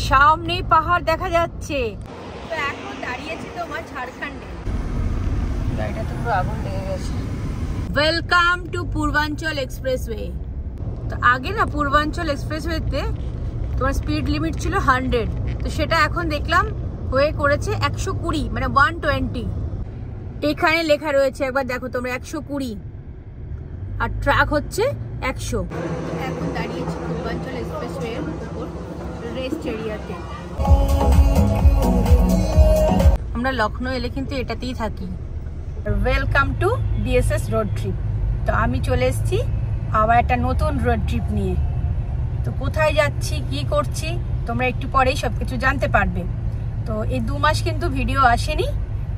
সামনেই পাহাড় দেখা যাচ্ছে। তো এখন দাঁড়িয়েছি তোমার ঝাড়খণ্ডে, গাড়িটা তো পুরো আগুন লেগে গেছে। ওয়েলকাম টু পূর্বাঞ্চল এক্সপ্রেসওয়ে। তো আগে না পূর্বাঞ্চল এক্সপ্রেসওয়েতে তোমার স্পিড লিমিট ছিল 100, তো সেটা এখন দেখলাম হয়ে করেছে 120, মানে 120। এখানে লেখা রয়েছে, একবার দেখো তোমরা, 120, আর ট্রাক হচ্ছে 100। এখন দাঁড়িয়েছি পূর্বাঞ্চল এক্সপ্রেসওয়ের উপর রেস্ট এরিয়াতে। আমরা লখনৌ এলে কিন্তু এটাতেই থাকি। Welcome to BSS road trip. তো আমি চলে এসেছি আবার একটা নতুন রোড ট্রিপ নিয়ে। তো কোথায় যাচ্ছি, কি করছি, তোমরা একটু পরেই সব কিছু জানতে পারবে। তো এই 2 মাস কিন্তু ভিডিও আসেনি,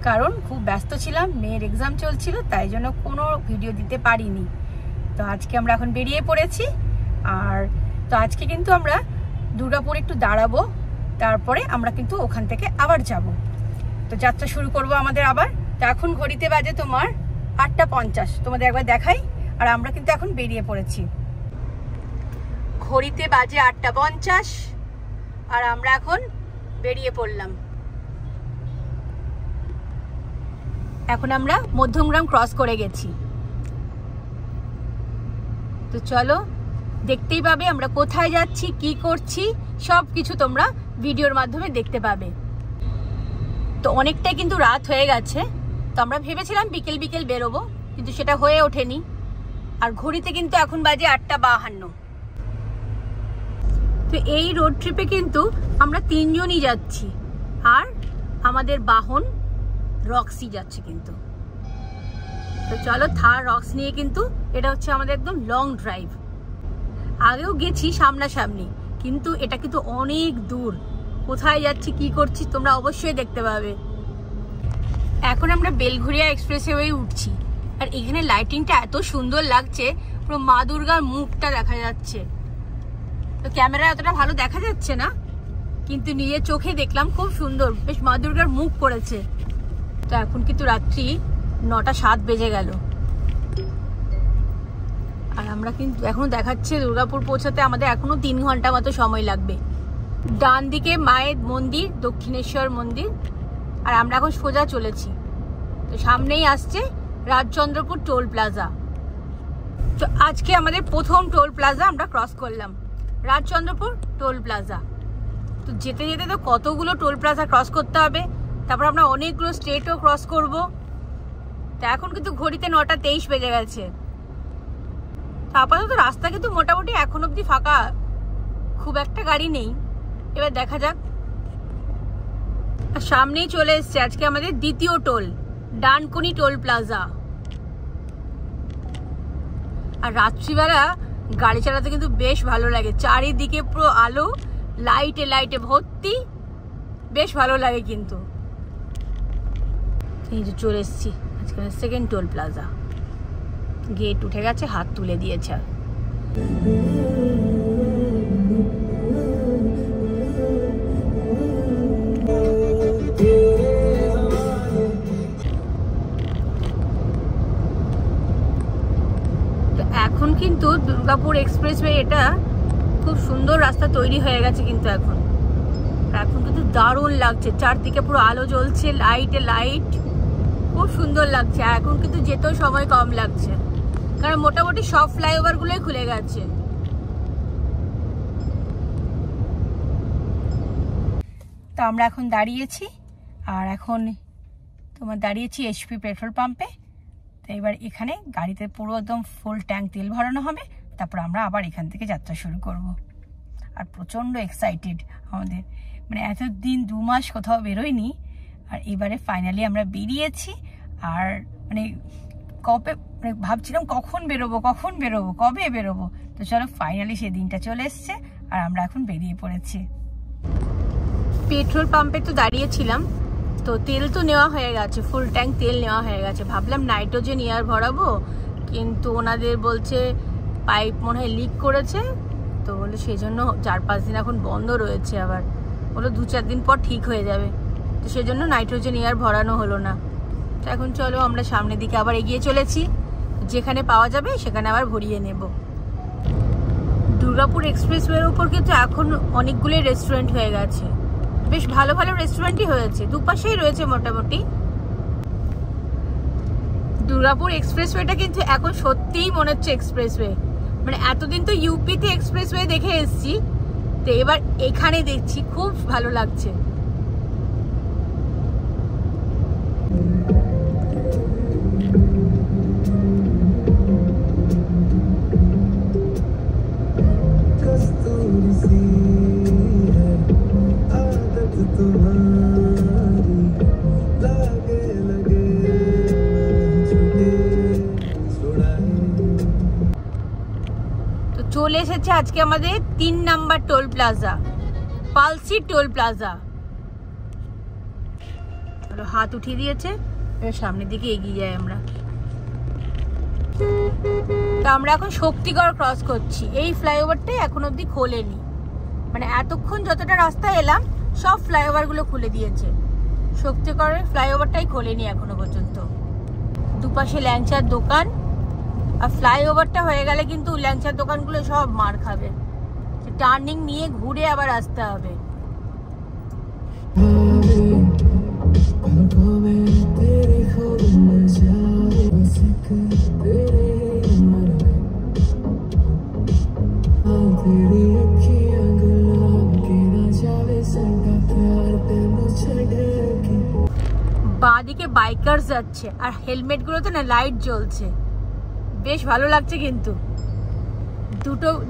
কারণ খুব ব্যস্ত ছিলাম, মেয়ের এক্সাম চলছিল, তাই জন্য কোনো ভিডিও দিতে পারিনি। তো আজকে আমরা এখন বেরিয়ে পড়েছি। আর তো আজকে কিন্তু আমরা দুর্গাপুর একটু দাঁড়াবো, তারপরে আমরা কিন্তু ওখান থেকে আবার যাব। তো যাত্রা শুরু করব আমাদের আবার। তো এখন ঘড়িতে বাজে তোমার 8:50, তোমাদের একবার দেখাই। আর আমরা কিন্তু এখন বেরিয়ে পড়েছি। ঘড়িতে বাজে 8:50 আর আমরা এখন বেরিয়ে পড়লাম। এখন আমরা মধ্যমগ্রাম ক্রস করে গেছি। তো চলো, দেখতেই পাবে আমরা কোথায় যাচ্ছি, কি করছি, সব কিছু তোমরা ভিডিওর মাধ্যমে দেখতে পাবে। তো অনেকটাই কিন্তু রাত হয়ে গেছে। তো আমরা ভেবেছিলাম বিকেল বিকেল বেরোবো, কিন্তু সেটা হয়ে ওঠেনি। আর ঘড়িতে কিন্তু এখন বাজে 8:52। তো এই রোড ট্রিপে কিন্তু আমরা 3 জনই যাচ্ছি, আর আমাদের বাহন রক্সি যাচ্ছে কিন্তু। তো চলো, থার রক্স নিয়ে কিন্তু এটা হচ্ছে আমাদের একদম লং ড্রাইভ। আগেও গেছি সামনাসামনি, কিন্তু এটা কিন্তু অনেক দূর। কোথায় যাচ্ছি, কি করছি, তোমরা অবশ্যই দেখতে পাবে। এখন আমরা বেলঘরিয়া এক্সপ্রেসওয়ে উঠছি। আর এখানে লাইটিংটা এত সুন্দর লাগছে, পুরো মা দুর্গার মুখটা দেখা যাচ্ছে। তো ক্যামেরায় অতটা ভালো দেখা যাচ্ছে না, কিন্তু নিজের চোখে দেখলাম খুব সুন্দর, বেশ মা দুর্গার মুখ করেছে। তো এখন কিন্তু রাত্রি 9:07 বেজে গেল। আর আমরা কিন্তু এখনো দেখাচ্ছে দুর্গাপুর পৌঁছাতে আমাদের এখনো 3 ঘন্টা মতো সময় লাগবে। ডান দিকে মায়ের মন্দির, দক্ষিণেশ্বর মন্দির, আর আমরা এখন সোজা চলেছি। তো সামনেই আসছে রাজচন্দ্রপুর টোল প্লাজা। তো আজকে আমাদের প্রথম টোল প্লাজা আমরা ক্রস করলাম, রাজচন্দ্রপুর টোল প্লাজা। তো যেতে যেতে তো কতগুলো টোল প্লাজা ক্রস করতে হবে, তারপর আমরা অনেকগুলো স্টেটও ক্রস করব। তো এখন কিন্তু ঘড়িতে 9:23 বেজে গেছে। আপাতত রাস্তা কিন্তু মোটামুটি এখন অব্দি ফাঁকা, খুব একটা গাড়ি নেই। এবার দেখা যাক। আর সামনেই চলে এসছে আজকে আমাদের দ্বিতীয় টোল, ডানকুনি টোল প্লাজা। আর রাত্রিবেলা গাড়ি চালাতে কিন্তু বেশ ভালো লাগে, চারিদিকে পুরো আলো, লাইটে লাইটে ভর্তি, বেশ ভালো লাগে কিন্তু। এই যে চলে এসছি আজকে সেকেন্ড টোল প্লাজা। গেট উঠে গেছে, হাত তুলে দিয়েছে। এখন কিন্তু দুর্গাপুর এক্সপ্রেসওয়ে, এটা খুব সুন্দর রাস্তা তৈরি হয়ে গেছে কিন্তু এখন কিন্তু দারুণ লাগছে। চারদিকে পুরো আলো জ্বলছে, লাইটে লাইট, খুব সুন্দর লাগছে। এখন কিন্তু যেতেও সময় কম লাগছে, কারণ মোটামুটি সব ফ্লাইওভার গুলোই খুলে গেছে। তো আমরা এখন দাঁড়িয়েছি, আর এখন তোমার দাঁড়িয়েছি এইচপি পেট্রোল পাম্পে। তো এবার এখানে গাড়িতে পুরো একদম ফুল ট্যাঙ্ক তেল ভরানো হবে, তারপর আমরা আবার এখান থেকে যাত্রা শুরু করব। আর প্রচণ্ড এক্সাইটেড আমাদের, মানে এতদিন 2 মাস কোথাও বেরোয়নি, আর এবারে ফাইনালি আমরা বেরিয়েছি। আর মানে কবে, মানে ভাবছিলাম কখন বেরোবো, কবে বেরোবো। তো চলো, ফাইনালি সেই দিনটা চলে এসছে, আর আমরা এখন বেরিয়ে পড়েছি। পেট্রোল পাম্পে তো দাঁড়িয়েছিলাম, তো তেল তো নেওয়া হয়ে গেছে, ফুল ট্যাঙ্ক তেল নেওয়া হয়ে গেছে। ভাবলাম নাইট্রোজেন এয়ার ভরাবো, কিন্তু ওনাদের বলছে পাইপ মনে হয় লিক করেছে। তো বলে সেই জন্য 4-5 দিন এখন বন্ধ রয়েছে। আবার বলো 2-4 দিন পর ঠিক হয়ে যাবে। তো সেজন্য নাইট্রোজেন এয়ার ভরানো হলো না। তো এখন চলো আমরা সামনের দিকে আবার এগিয়ে চলেছি, যেখানে পাওয়া যাবে সেখানে আবার ভরিয়ে নেব। দুর্গাপুর এক্সপ্রেসওয়ের উপর কিন্তু এখন অনেকগুলো রেস্টুরেন্ট হয়ে গেছে, বেশ ভালো ভালো রেস্টুরেন্টই হয়েছে, দুপাশেই রয়েছে মোটামুটি। দুর্গাপুর এক্সপ্রেসওয়েটা কিন্তু এখন সত্যিই মনে হচ্ছে এক্সপ্রেসওয়ে, মানে এতদিন তো ইউপিতে এক্সপ্রেসওয়ে দেখে এসেছি, তো এবার এখানে দেখছি, খুব ভালো লাগছে। চলে এসেছে আজকে আমাদের 3 number toll plaza, palsy toll plaza. হাত উঠিয়ে দিয়েছে, এবার সামনের দিকে এগিয়ে যাই আমরা। তো আমরা এখন শক্তিগড় ক্রস করছি। এই ফ্লাইওভারটাই এখন অব্দি খোলেনি, মানে এতক্ষণ যতটা রাস্তা এলাম সব ফ্লাইওভার গুলো খুলে দিয়েছে, শক্তিগড়ের ফ্লাইওভারটাই খোলেনি এখনো পর্যন্ত। দুপাশে ল্যাংচার দোকান, আর ফ্লাইওভারটা হয়ে গেলে কিন্তু ল্যাংচার দোকানগুলো সব মার খাবে, টার্নিং নিয়ে ঘুরে আবার আসতে হবে। বাঁদিকে বাইকার্স যাচ্ছে, আর হেলমেট গুলোতে না লাইট জ্বলছে, বেশ ভালো লাগছে। কিন্তু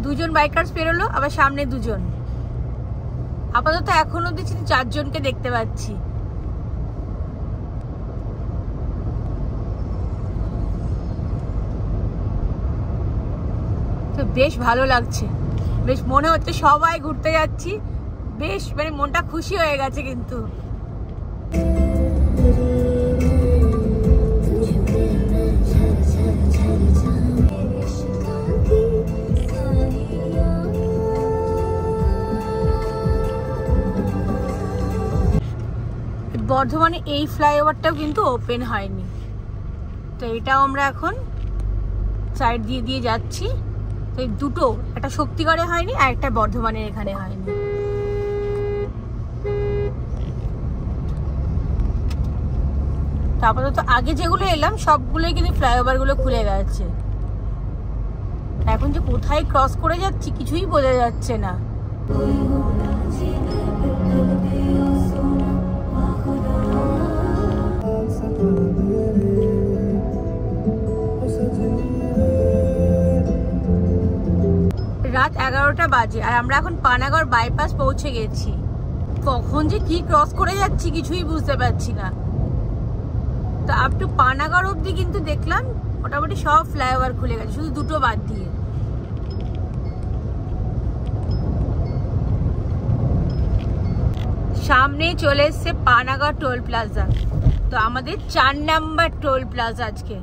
দুজন বাইকার্স পেরোলো, আবার সামনে দুজন। আপাতত এখন অব্দি 4 জনকে দেখতে পাচ্ছি। তো বেশ ভালো লাগছে, বেশ মনে হচ্ছে সবাই ঘুরতে যাচ্ছি, বেশ মানে মনটা খুশি হয়ে গেছে। কিন্তু বর্ধমানে এই ফ্লাইওভারটাও কিন্তু ওপেন হয়নি, তো এটাও আমরা এখন সাইড দিয়ে দিয়ে যাচ্ছি। তো এই দুটো, একটা শক্তিগড়ে হয়নি আর একটা বর্ধমানের এখানে হয়নি। তারপরে তো আগে যেগুলো এলাম সবগুলোই কিন্তু ফ্লাইওভার গুলো খুলে গেছে। এখন যে কোথায় ক্রস করে যাচ্ছি কিছুই বোঝা যাচ্ছে না। রাত 11টা বাজে, আর আমরা এখন পানাগড় বাইপাস পৌঁছে গেছি। কখন যে কি ক্রস করে যাচ্ছি কিছুই বুঝতে পারছি না। তো আপ টু পানাগড় অব্দি কিন্তু দেখলাম মোটামুটি সব ফ্লাইওভার খুলে গেছে, শুধু দুটো বাদ দিয়ে। সামনেই চলে এসছে পানাগড় টোল প্লাজা। তো আমাদের 4 নাম্বার টোল প্লাজা আজকে।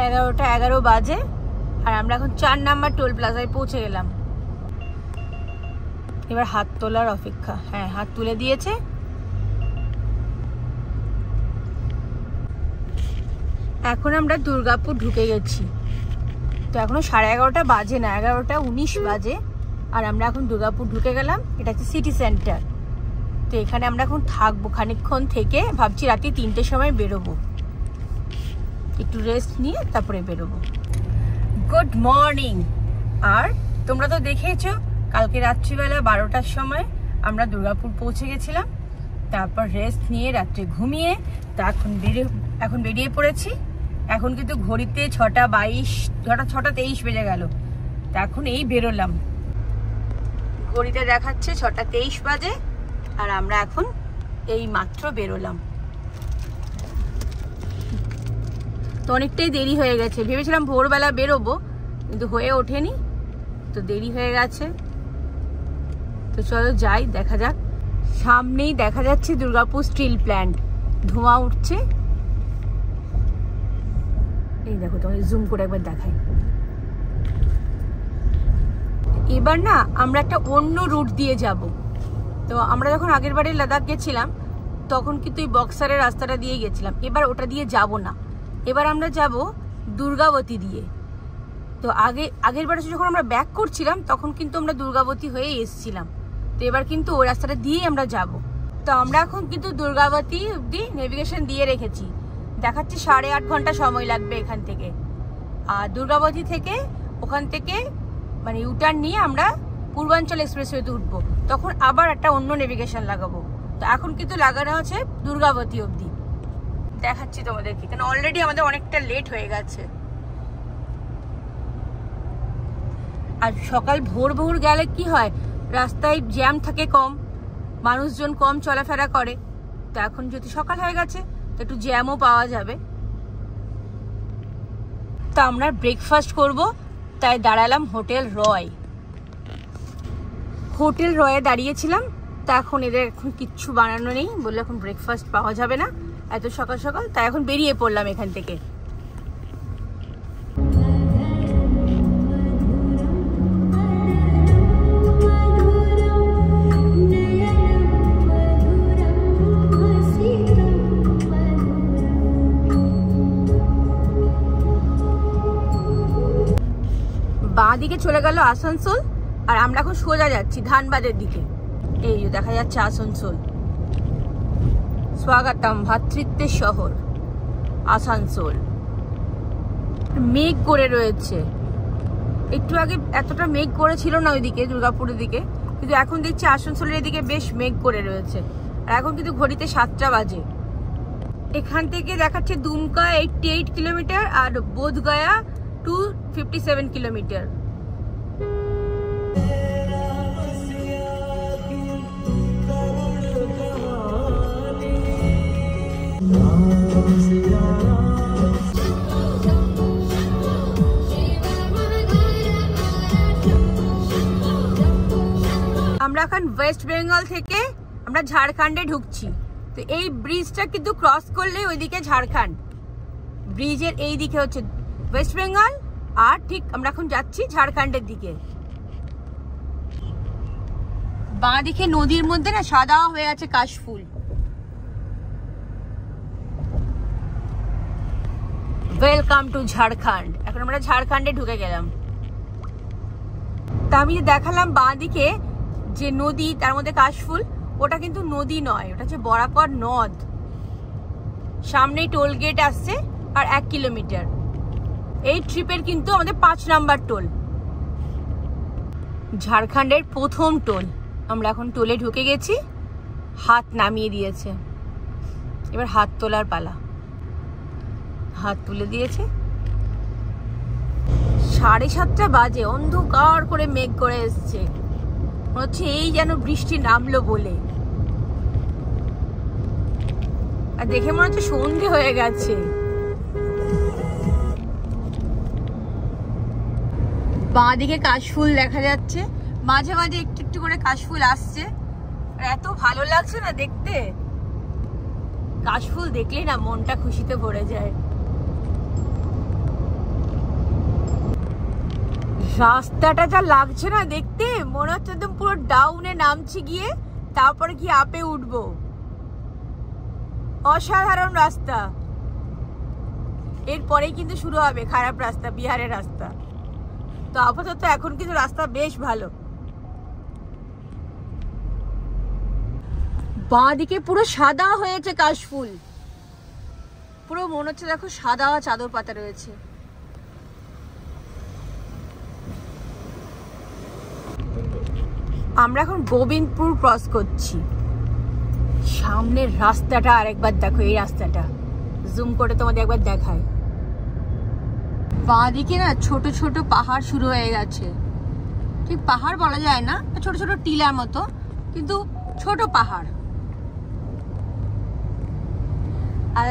11টা 11 বাজে, আর আমরা এখন 4 নাম্বার টোল প্লাজায় পৌঁছে গেলাম। এবার হাত তোলার অপেক্ষা। হ্যাঁ, হাত তুলে দিয়েছে। এখন আমরা দুর্গাপুর ঢুকে গেছি। তো এখনো 11:30 বাজে না, 11:19 বাজে, আর আমরা এখন দুর্গাপুর ঢুকে গেলাম। এটা হচ্ছে সিটি সেন্টার। তো এখানে আমরা এখন থাকবো খানিকক্ষণ, থেকে ভাবছি রাতে 3টের সময় বেরোবো, একটু রেস্ট নিয়ে তারপরে বেরোবো। Good morning. আর তোমরা তো দেখেছো কালকে রাত্রিবেলা 12টার সময় আমরা দুর্গাপুর পৌঁছে গেছিলাম, তারপর রেস্ট নিয়ে রাত্রে ঘুমিয়ে তা এখন বেরিয়ে পড়েছি। এখন কিন্তু ঘড়িতে 6:23 বেজে গেল। তা এখন এই বেরোলাম, ঘড়িতে দেখাচ্ছে 6:23 বাজে, আর আমরা এখন এই মাত্র বেরোলাম। তো অনেকটাই দেরি হয়ে গেছে, ভেবেছিলাম ভোরবেলা বেরোবো কিন্তু হয়ে ওঠেনি, তো দেরি হয়ে গেছে। তো চলো যাই, দেখা যাক। সামনেই দেখা যাচ্ছে দুর্গাপুর স্টিল প্ল্যান্ট, ধোঁয়া উঠছে। এই দেখো, তোমাকে জুম করে একবার দেখাই। এবার না আমরা একটা অন্য রুট দিয়ে যাব। তো আমরা যখন আগের বারে লাদাখ গেছিলাম তখন কিন্তু এই বক্সারের রাস্তাটা দিয়ে গেছিলাম, এবার ওটা দিয়ে যাব না, এবার আমরা যাব দুর্গাবতী দিয়ে। তো আগের বার যখন আমরা ব্যাক করছিলাম তখন কিন্তু আমরা দুর্গাবতী হয়ে এসেছিলাম, তো এবার কিন্তু ওই রাস্তাটা দিয়েই আমরা যাব। তো আমরা এখন কিন্তু দুর্গাবতী অব্দি নেভিগেশন দিয়ে রেখেছি, দেখাচ্ছে 8.5 ঘন্টা সময় লাগবে এখান থেকে। আর দুর্গাবতী থেকে ওখান থেকে মানে ইউটার্ন নিয়ে আমরা পূর্বাঞ্চল এক্সপ্রেসওয়েতে উঠবো, তখন আবার একটা অন্য নেভিগেশন লাগাবো। তো এখন কিন্তু লাগানো হচ্ছে দুর্গাবতী অবধি, দেখাচ্ছি তোমাদেরকে, কারণ অলরেডি আমাদের অনেকটা লেট হয়ে গেছে। আর সকাল ভোর ভোর গেলে কি হয়, রাস্তায় জ্যাম থাকে কম, মানুষজন কম চলাফেরা করে। তো এখন যদি সকাল হয়ে গেছে তো একটু জ্যামও পাওয়া যাবে। তো আমরা ব্রেকফাস্ট করব, তাই দাঁড়ালাম হোটেল রয়ে দাঁড়িয়েছিলাম। তা এখন এদের এখন কিচ্ছু বানানো নেই, বললে এখন ব্রেকফাস্ট পাওয়া যাবে না এত সকাল সকাল, তাই এখন বেরিয়ে পড়লাম এখান থেকে। বাঁ দিকে চলে গেল আসানসোল, আর আমরা এখন সোজা যাচ্ছি ধানবাদের দিকে। এই যে দেখা যাচ্ছে আসানসোল, স্বাগতম ভ্রাতৃত্বের শহর আসানসোল। মেঘ করে রয়েছে, একটু আগে এতটা মেঘ করে ছিল না ওইদিকে দুর্গাপুরের দিকে, কিন্তু এখন দেখছি আসানসোলের দিকে বেশ মেঘ করে রয়েছে। আর এখন কিন্তু ঘড়িতে 7টা বাজে। এখান থেকে দেখাচ্ছে দুমকা 88 কিলোমিটার আর বোধগয়া 257 কিলোমিটার। আমরা এখন ওয়েস্ট বেঙ্গল থেকে আমরা ঝাড়খণ্ডে ঢুকছি। তো এই ব্রিজটা কিন্তু ক্রস করলে ওইদিকে ঝাড়খণ্ড, ব্রিজের এই দিকে হচ্ছে ওয়েস্ট বেঙ্গল, আর ঠিক আমরা এখন যাচ্ছি ঝাড়খণ্ডের দিকে। বাঁ দিকে নদীর মধ্যে না সাদা হয়ে আছে কাশফুল। Welcome to Jharkhand. এখন আমরা ঝাড়খণ্ডে ঢুকে গেলাম। তা আমি যে দেখালাম বাঁ দিকে যে নদী, তার মধ্যে কাশফুল, ওটা কিন্তু নদী নয়, ওটা হচ্ছে বরাকর নদ। সামনেই টোল গেট আসছে আর 1 কিলোমিটার। এই ট্রিপের কিন্তু আমাদের 5 নাম্বার টোল, ঝাড়খণ্ডের প্রথম টোল। আমরা এখন টোলে ঢুকে গেছি, হাত নামিয়ে দিয়েছে, এবার হাত তোলার পালা। হাত তুলে দিয়েছে। 7:30 বাজে, অন্ধকার করে মেঘ করে এসছে, মনে হচ্ছে এই যেন বৃষ্টি নামলো বলে। আর দেখে মনে হচ্ছে সন্ধে হয়ে গেছে। বাঁ দিকে কাশফুল দেখা যাচ্ছে, মাঝে মাঝে একটু একটু করে কাশফুল আসছে, আর এত ভালো লাগছে না দেখতে। কাশফুল দেখলেই না মনটা খুশিতে ভরে যায়। রাস্তাটা যা লাগছে না দেখতে, মনে হচ্ছে একদম পুরো ডাউনে নামছি গিয়ে তারপরে কি আপে উঠবো। অসাধারণ রাস্তা। এরপরেই কিন্তু শুরু হবে খারাপ রাস্তা, বিহারের রাস্তা। তো আপাতত এখন কিন্তু রাস্তা বেশ ভালো। বাঁ দিকে পুরো সাদা হয়েছে কাশফুল, পুরো মনে হচ্ছে দেখো সাদা চাদর পাতা রয়েছে। আমরা এখন গোবিন্দপুর ক্রস করছি। সামনের রাস্তাটা আরেকবার দেখো, এই রাস্তাটা জুম করে তোমাদের একবার দেখায়। বাঁ দিকে না ছোট ছোট পাহাড় শুরু হয়ে গেছে, ঠিক পাহাড় বলা যায় না, ছোট ছোট টিলার মতো, কিন্তু ছোট পাহাড়। আর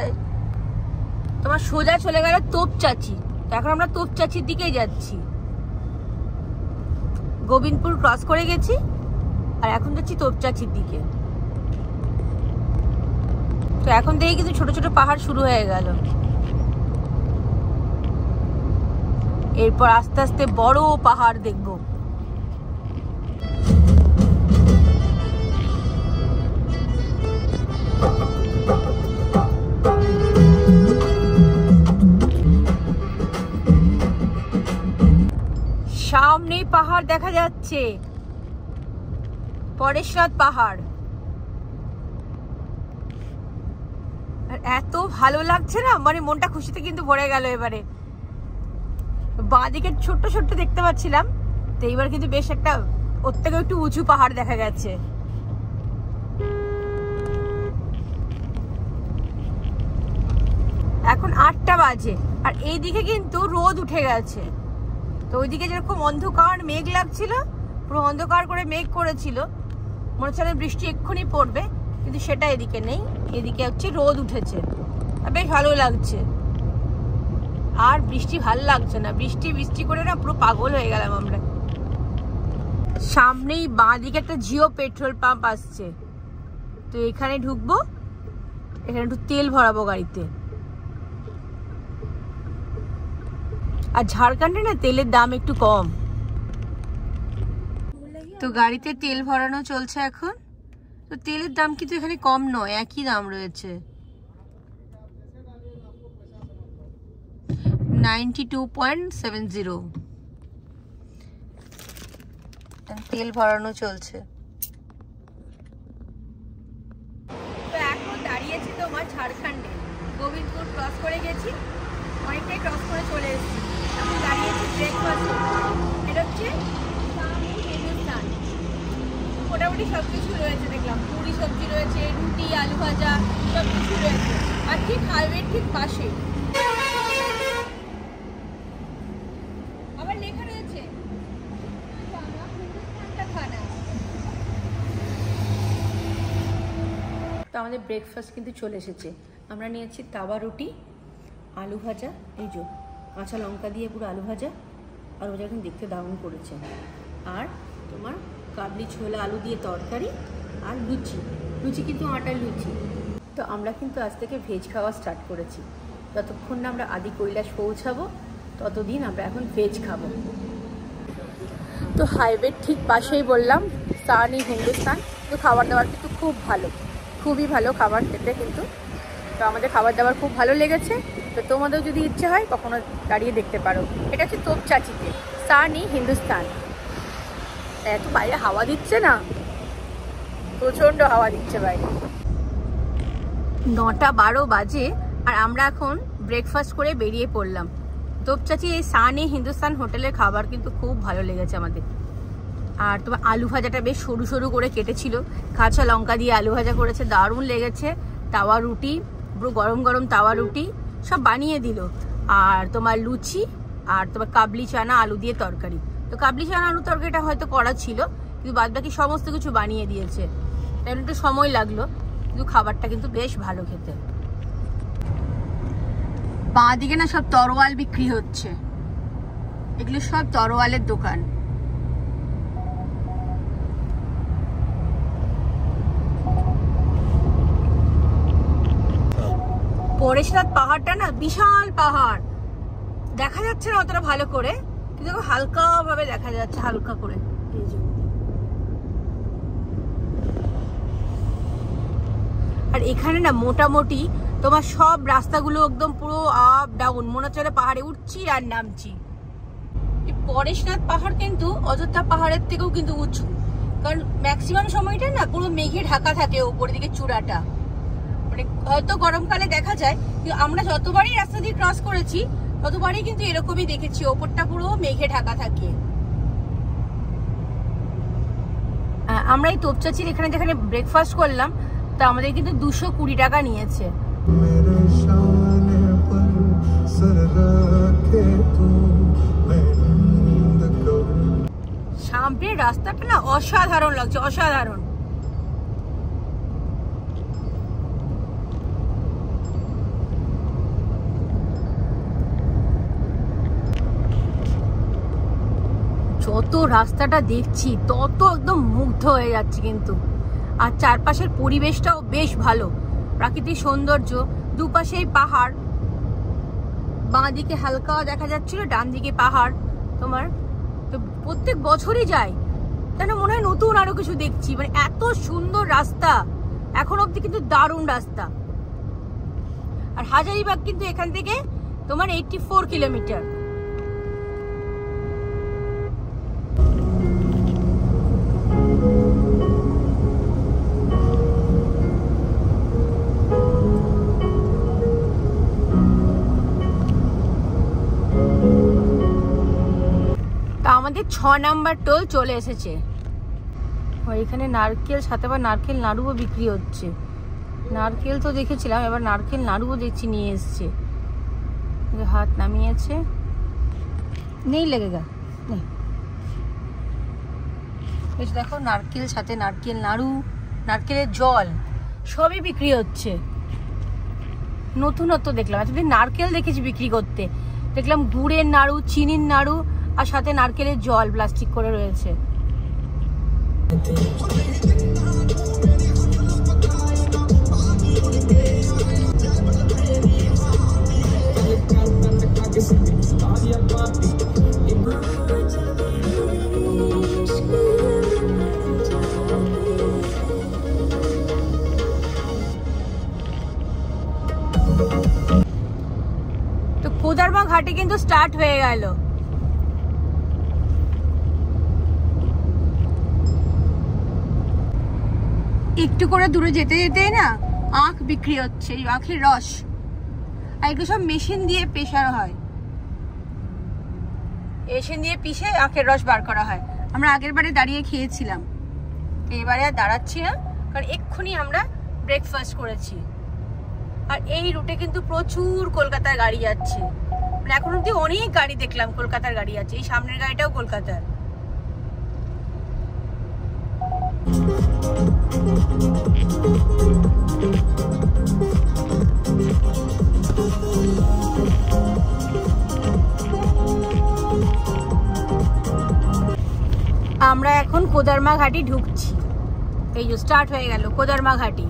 তোমার সোজা চলে গেল তোপচাচি। এখন আমরা তোপচাচির দিকেই যাচ্ছি। গোবিন্দপুর ক্রস করে গেছি আর এখন যাচ্ছি তোপচাচির দিকে। তো এখন থেকে কিন্তু ছোট ছোট পাহাড় শুরু হয়ে গেল। এরপর আস্তে আস্তে বড় পাহাড় দেখবো। পাহাড় দেখা যাচ্ছে, পরেশনাথ পাহাড়। আর এত ভালো লাগছে না, মানে মনটা খুশিতে কিন্তু ভরে গেল। এবারে বাঁদিকে ছোট্ট ছোট্ট দেখতে পাচ্ছিলাম, তো এইবার কিন্তু বেশ একটা ওর থেকে একটু উঁচু পাহাড় দেখা গেছে। এখন 8টা বাজে আর এইদিকে কিন্তু রোদ উঠে গেছে। তো ওইদিকে যেরকম অন্ধকার মেঘ লাগছিল, পুরো অন্ধকার করে মেঘ করেছিল, মনে হচ্ছে বৃষ্টি এক্ষুনি পড়বে, কিন্তু সেটা এদিকে নেই। এদিকে হচ্ছে রোদ উঠেছে, বেশ ভালো লাগছে। আর বৃষ্টি ভালো লাগছে না, বৃষ্টি বৃষ্টি করে না পুরো পাগল হয়ে গেলাম আমরা। সামনেই বাঁ দিকে একটা জিও পেট্রোল পাম্প আসছে, তো এখানে ঢুকবো, এখানে একটু তেল ভরাবো গাড়িতে। আর ঝাড়খণ্ডে না তেলের দাম একটু কম। তো গাড়িতে তেল ভরানো চলছে এখন। তো তেলের দাম কিন্তু এখানে কম নয়, একই দাম রয়েছে, 92.70 তেল ভরানো চলছে। তো এখন দাঁড়িয়েছি তোমার ঝাড়খণ্ডে, গোবিন্দপুর ক্রস করে গেছি, অনেকটাই ক্রস করে চলে এসেছি। এখন দাঁড়িয়েছি ব্রেকফাস্ট, এটা হচ্ছে হিন্দুস্তান। মোটামুটি সব কিছু রয়েছে, দেখলাম পুরি সবজি রয়েছে, রুটি, আলু ভাজা, সব কিছু রয়েছে। আর ঠিক হাইওয়ের ঠিক পাশে আবার লেখা রয়েছে খানা। তো আমাদের ব্রেকফাস্ট কিন্তু চলে এসেছে। আমরা নিয়েছি তাওয়া রুটি, আলু ভাজা, এই যে কাঁচা লঙ্কা দিয়ে পুরো আলু ভাজা, আর ওটা এখন দেখতে দারুণ করেছে। আর তোমার কাবলি ছোলা আলু দিয়ে তরকারি, আর লুচি। লুচি কিন্তু আটার লুচি। তো আমরা কিন্তু আজ থেকে ভেজ খাওয়া স্টার্ট করেছি। যতক্ষণ না আমরা আদি কৈলাস পৌঁছাবো ততদিন আমরা এখন ভেজ খাবো। তো হাইওয়ের ঠিক পাশেই বললাম সানি হিন্দুস্তান। তো খাবার দাবার কিন্তু খুব ভালো, খুবই ভালো খাবার খেতে কিন্তু। তো আমাদের খাবার দাবার খুব ভালো লেগেছে। তো তোমাদেরও যদি ইচ্ছে হয় কখনো দাঁড়িয়ে দেখতে পারো। এটা হচ্ছে তোপচাচিতে সানি হিন্দুস্তান। এত বাইরে হাওয়া দিচ্ছে না, প্রচন্ড হাওয়া দিচ্ছে বাইরে। 9:12 বাজে আর আমরা এখন ব্রেকফাস্ট করে বেরিয়ে পড়লাম। তোপচাচি এই সানি হিন্দুস্তান হোটেলের খাবার কিন্তু খুব ভালো লেগেছে আমাদের। আর তোমার আলু ভাজাটা বেশ সরু সরু করে কেটেছিল, কাঁচা লঙ্কা দিয়ে আলু ভাজা করেছে, দারুণ লেগেছে। তাওয়া রুটি, পুরো গরম গরম তাওয়া রুটি সব বানিয়ে দিল। আর তোমার লুচি, আর তোমার কাবলি চানা আলু দিয়ে তরকারি। তো কাবলি চানা আলু তরকারিটা হয়তো করা ছিল, কিন্তু বাদ বাকি সমস্ত কিছু বানিয়ে দিয়েছে। তাই একটু সময় লাগলো, কিন্তু খাবারটা কিন্তু বেশ ভালো খেতে। বাঁ দিকে না সব তরোয়াল বিক্রি হচ্ছে, এগুলো সব তরোয়ালের দোকান। পরেশনাথ পাহাড়টা না বিশাল পাহাড়, দেখা যাচ্ছে না অতটা ভালো করে, কিন্তু হালকা ভাবে দেখা যাচ্ছে, হালকা করে। আর এখানে না মোটামুটি তোমার সব রাস্তাগুলো একদম পুরো আপ ডাউন, মনে হচ্ছে পাহাড়ে উঠছি আর নামছি। পরেশনাথ পাহাড় কিন্তু অযোধ্যা পাহাড়ের থেকেও কিন্তু উঁচু, কারণ ম্যাক্সিমাম সময়টা না পুরো মেঘে ঢাকা থাকে উপরের দিকে চূড়াটা। মানে হয়তো গরমকালে দেখা যায়, কিন্তু আমরা যতবারই রাস্তা দিয়ে ক্রস করেছি ততবারই কিন্তু এরকমই দেখেছি, ওপরটা পুরো মেঘে ঢাকা থাকে। আমরা এই তোপচাচির এখানে যেখানে ব্রেকফাস্ট করলাম, তা আমাদের কিন্তু 220 টাকা নিয়েছে। সামনের রাস্তাটা না অসাধারণ লাগছে, অসাধারণ। যত রাস্তাটা দেখছি তত একদম মুগ্ধ হয়ে যাচ্ছে কিন্তু। আর চারপাশের পরিবেশটাও বেশ ভালো, প্রাকৃতিক সৌন্দর্য, দুপাশেই পাহাড়, বাঁ দিকে হালকা দেখা যাচ্ছিল, ডান দিকে পাহাড়। তোমার তো প্রত্যেক বছরই যাই, যেন মনে হয় নতুন আরো কিছু দেখছি। মানে এত সুন্দর রাস্তা, এখন অব্দি কিন্তু দারুণ রাস্তা। আর হাজারিবাগ কিন্তু এখান থেকে তোমার 84 কিলোমিটার। মোটামুটি 6 নাম্বার টোল চলে এসেছে। এখানে নারকেল, সাথে আবার নারকেল নাড়ুও বিক্রি হচ্ছে। নারকেল তো দেখেছিলাম, এবার নারকেল নাড়ুও দেখছি নিয়ে এসছে। হাত নামিয়েছে, নেই লেগেগা নেই। বেশ দেখো, নারকেল সাথে নারকেল নাড়ু, নারকেলের জল সবই বিক্রি হচ্ছে। নতুনত্ব দেখলাম, এতদিন নারকেল দেখেছি বিক্রি করতে, দেখলাম গুড়ের নাড়ু, চিনির নাড়ু আর সাথে নারকেলের জল প্লাস্টিক করে রয়েছে। তো কোদারমা ঘাটে কিন্তু স্টার্ট হয়ে গেল। একটু করে দূরে যেতে যেতে না আখ বিক্রি হচ্ছে, আখের রস, আর এগুলো সব মেশিন দিয়ে পেশানো হয়, মেশিন দিয়ে পিষে আখের রস বার করা হয়। আমরা আগের বারে দাঁড়িয়ে খেয়েছিলাম, এবারে আর দাঁড়াচ্ছি না, কারণ এক্ষুনি আমরা ব্রেকফাস্ট করেছি। আর এই রুটে কিন্তু প্রচুর কলকাতার গাড়ি যাচ্ছে, মানে এখন অব্দি অনেক গাড়ি দেখলাম কলকাতার গাড়ি যাচ্ছে। এই সামনের গাড়িটাও কলকাতার। আমরা এখন কোদারমা ঘাটি ঢুকছি। এই যে স্টার্ট হয়ে গেল কোদারমা ঘাটি।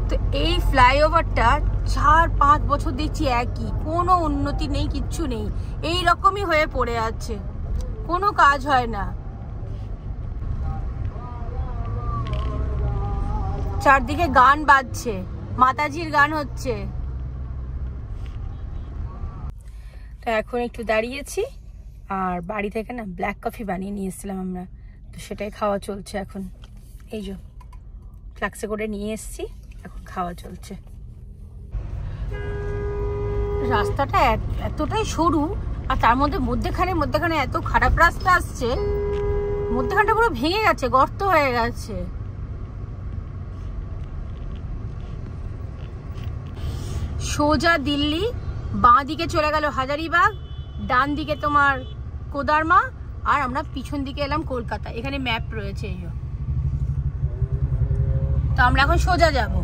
তো এই ফ্লাইওভারটা 4-5 বছর দেখছি একই, কোনো উন্নতি নেই, কিচ্ছু নেই, এই রকমই হয়ে পড়ে আছে, কোনো কাজ হয় না। চারদিকে গান বাজছে, মাতাজির গান হচ্ছে। তো এখন একটু দাঁড়িয়েছি, আর বাড়ি থেকে না ব্ল্যাক কফি বানিয়ে নিয়ে এসেছিলাম আমরা, তো সেটাই খাওয়া চলছে এখন। এই যে ফ্লাক্সে করে নিয়ে এসেছি, এখন খাওয়া চলছে। রাস্তাটা এতটাই সরু, আর তার মধ্যেখানে এত খারাপ রাস্তা আসছে, মধ্যেখানটা পুরো ভেঙে গেছে, গর্ত হয়ে গেছে। সোজা দিল্লি, বাঁ দিকে চলে গেল হাজারিবাগ, ডান দিকে তোমার কোদারমা, আর আমরা পিছন দিকে এলাম কলকাতা। এখানে ম্যাপ রয়েছে, এই তো আমরা এখন সোজা যাব।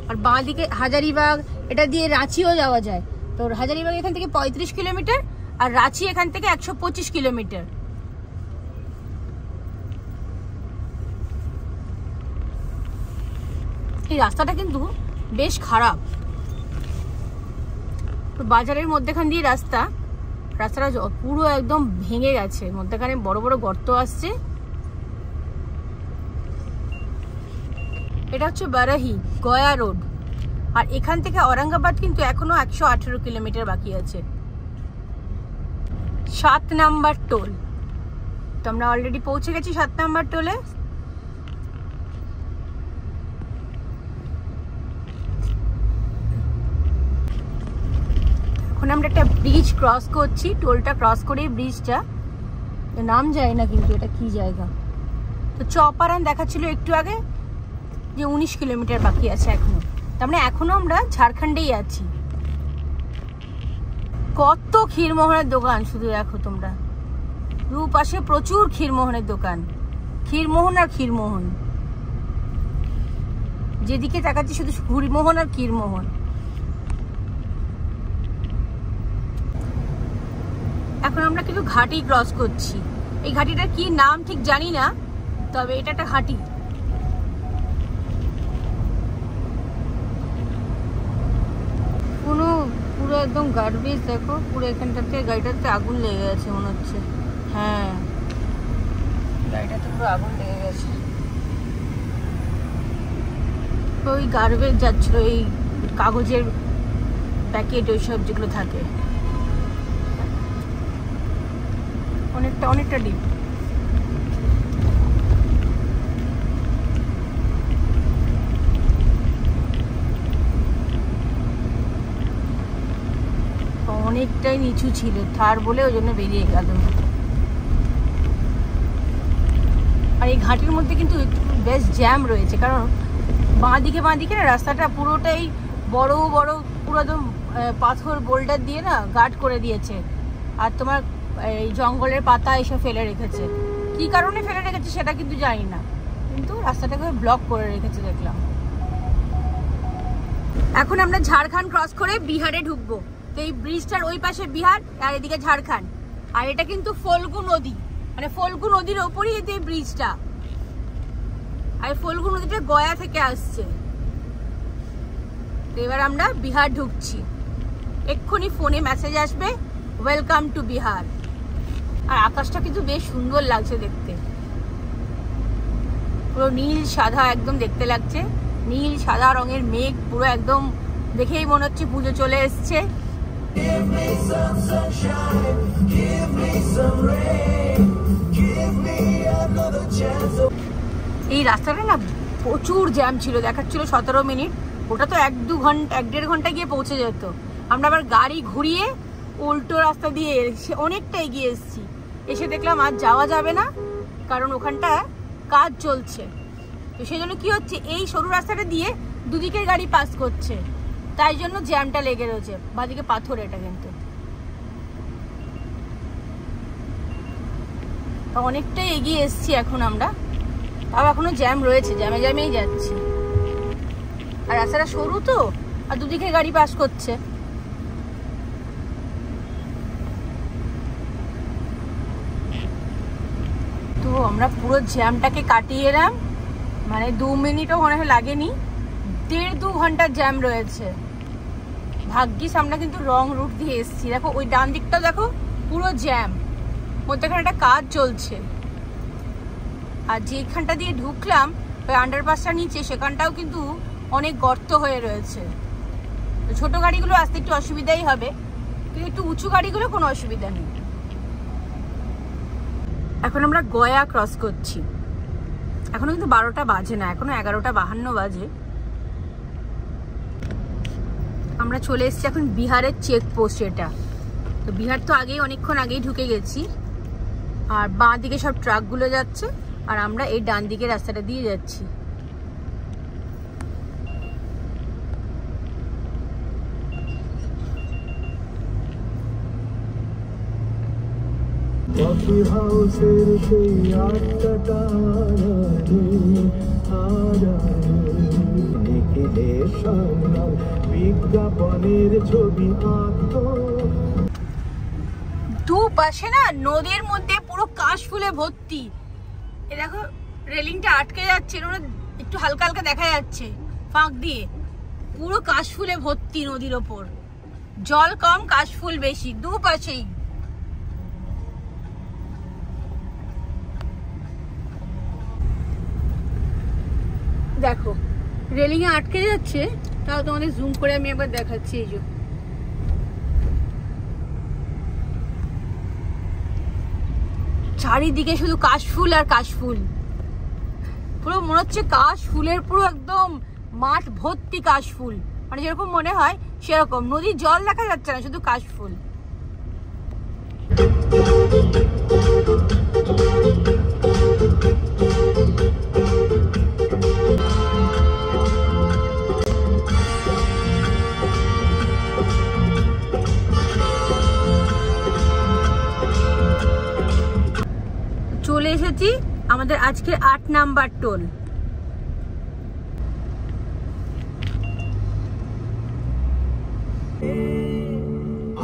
আর বাঁ দিকে হাজারিবাগ, এটা দিয়ে রাঁচিও যাওয়া যায়। তো হাজারিবাগ এখান থেকে 35 কিলোমিটার, আর রাঁচি এখান থেকে 125 কিলোমিটার। এই রাস্তাটা কিন্তু বেশ খারাপ, বাজারের মধ্যেখান দিয়ে রাস্তাটা পুরো একদম ভেঙে গেছে, মধ্যেখানে বড় বড় গর্ত আসছে। এটা হচ্ছে বারাহি গয়া রোড, আর এখান থেকে औरंगाबाद কিন্তু এখনো 118 কিলোমিটার বাকি আছে। 7 নাম্বার টোল, তো আমরা অলরেডি পৌঁছে গেছি 7 নাম্বার টোলে। এখন আমরা একটা ব্রিজ ক্রস করছি, টোলটা ক্রস করে ব্রিজটা নাম যায় না, কিন্তু এটা কি জায়গা। তো চপারান দেখাচ্ছিল একটু আগে যে 19 কিলোমিটার বাকি আছে এখনো, তার মানে এখনো আমরা ঝাড়খণ্ডেই আছি। কত ক্ষীরমোহনের দোকান শুধু দেখো তোমরা, দুপাশে প্রচুর ক্ষীরমোহনের দোকান, ক্ষীরমোহন আর ক্ষীরমোহন, যেদিকে তাকাচ্ছি শুধু ক্ষীরমোহন আর ক্ষীরমোহন। এখন আমরা কিন্তু ঘাটি ক্রস করছি, এই ঘাটিটার কি নাম ঠিক জানি না, তবে এটা একটা ঘাটি। পুরো একদম গার্বেজ, দেখো পুরো এখানটাতে গাড়িটাতে আগুন লেগে গেছে মনে হচ্ছে। হ্যাঁ, গাড়িটাতে পুরো আগুন লেগে গেছে। ওই গার্বেজ যাচ্ছিল, এই কাগজের প্যাকেট ওইসব যেগুলো থাকে, অনেকটা ডিপ। অনেকটাই নিচু ছিল, থার বলে ওই জন্য বেরিয়ে গেল। আর এই ঘাটের মধ্যে কিন্তু বেশ জ্যাম রয়েছে, কারণ বাঁদিকে না রাস্তাটা পুরোটাই বড় বড় পুরো একদম পাথর বোল্ডার দিয়ে না গার্ড করে দিয়েছে। আর তোমার এই জঙ্গলের পাতা এসব ফেলে রেখেছে, কি কারণে ফেলে রেখেছে সেটা কিন্তু জানি না, কিন্তু রাস্তাটাকে ব্লক করে রেখেছে দেখলাম। এখন আমরা ঝাড়খণ্ড ক্রস করে বিহারে ঢুকবো। তো এই ব্রিজটার ওই পাশে বিহার আর এদিকে ঝাড়খণ্ড। আর এটা কিন্তু ফল্গু নদী, মানে ফল্গু নদীর ওপরই এই ব্রিজটা। আর ফল্গু নদীটা গয়া থেকে আসছে। তো এবার আমরা বিহার ঢুকছি। এক্ষুনি ফোনে মেসেজ আসবে, ওয়েলকাম টু বিহার। আর আকাশটা কিন্তু বেশ সুন্দর লাগছে দেখতে, পুরো নীল সাদা একদম দেখতে লাগছে। নীল সাদা রঙের মেঘ পুরো একদম দেখেই মনে হচ্ছে পুজো চলে এসছে। এই রাস্তাটা না প্রচুর জ্যাম ছিল, দেখাচ্ছিল 17 মিনিট। ওটা তো 1-1.5 ঘন্টা গিয়ে পৌঁছে যেত। আমরা আবার গাড়ি ঘুরিয়ে উল্টো রাস্তা দিয়ে অনেকটা এগিয়ে এসেছি। এসে দেখলাম আর যাওয়া যাবে না, কারণ ওখানটা কাজ চলছে। তো সেই জন্য কি হচ্ছে, এই সরু রাস্তাটা দিয়ে দুদিকের গাড়ি পাস করছে, তাই জন্য জ্যামটা লেগে রয়েছে। বাদিকে পাথর এটা কিন্তু অনেকটাই এগিয়ে এসছি এখন আমরা, তাও এখনো জ্যাম রয়েছে, জ্যামেই যাচ্ছি। আর রাস্তাটা সরু তো, আর দুদিকে গাড়ি পাস করছে। তো আমরা পুরো জ্যামটাকে কাটিয়ে এলাম, মানে 2 মিনিটও মনে হয় লাগেনি। 1.5-2 ঘন্টার জ্যাম রয়েছে। ভাগ্যিস আমরা কিন্তু রং রুট দিয়ে এসেছি। দেখো ওই ডান দিকটা দেখো পুরো জ্যাম, মধ্যেখানে একটা কাজ চলছে। আর যেখানটা দিয়ে ঢুকলাম ওই আন্ডারপাসটা নিচে, সেখানটাও কিন্তু অনেক গর্ত হয়ে রয়েছে। তো ছোট গাড়িগুলো আসতে একটু অসুবিধাই হবে, কিন্তু একটু উঁচু গাড়িগুলো কোনো অসুবিধা নেই। এখন আমরা গয়া ক্রস করছি। এখনো কিন্তু 12টা বাজে না, এখনো 11:52 বাজে। আমরা চলে এসেছি এখন বিহারের চেকপোস্ট। এটা তো বিহার তো অনেকক্ষণ আগেই ঢুকে গেছি। আর বাঁ দিকে সব ট্রাকগুলো যাচ্ছে, আর আমরা এই ডান দিকে রাস্তাটা দিয়ে যাচ্ছি। দুপাশে না নদীর মধ্যে পুরো কাশফুলে ভর্তি। এ দেখো রেলিংটা আটকে যাচ্ছে, একটু হালকা হালকা দেখা যাচ্ছে ফাঁক দিয়ে। পুরো কাশফুলে ভর্তি নদীর ওপর, জল কম কাশফুল বেশি দুপাশেই। দেখো রেলিং এ আটকে যাচ্ছে, তাও তোমাদের জুম করে আমি একবার দেখাচ্ছি। এই যে চারিদিকে শুধু কাশফুল আর কাশফুল, পুরো মনে হচ্ছে কাশফুলের পুরো একদম মাঠ ভর্তি কাশফুল, মানে যেরকম মনে হয় সেরকম। নদীর জল দেখা যাচ্ছে না, শুধু কাশফুল। চলে এসেছি আমাদের আজকের 8 নাম্বার টোল।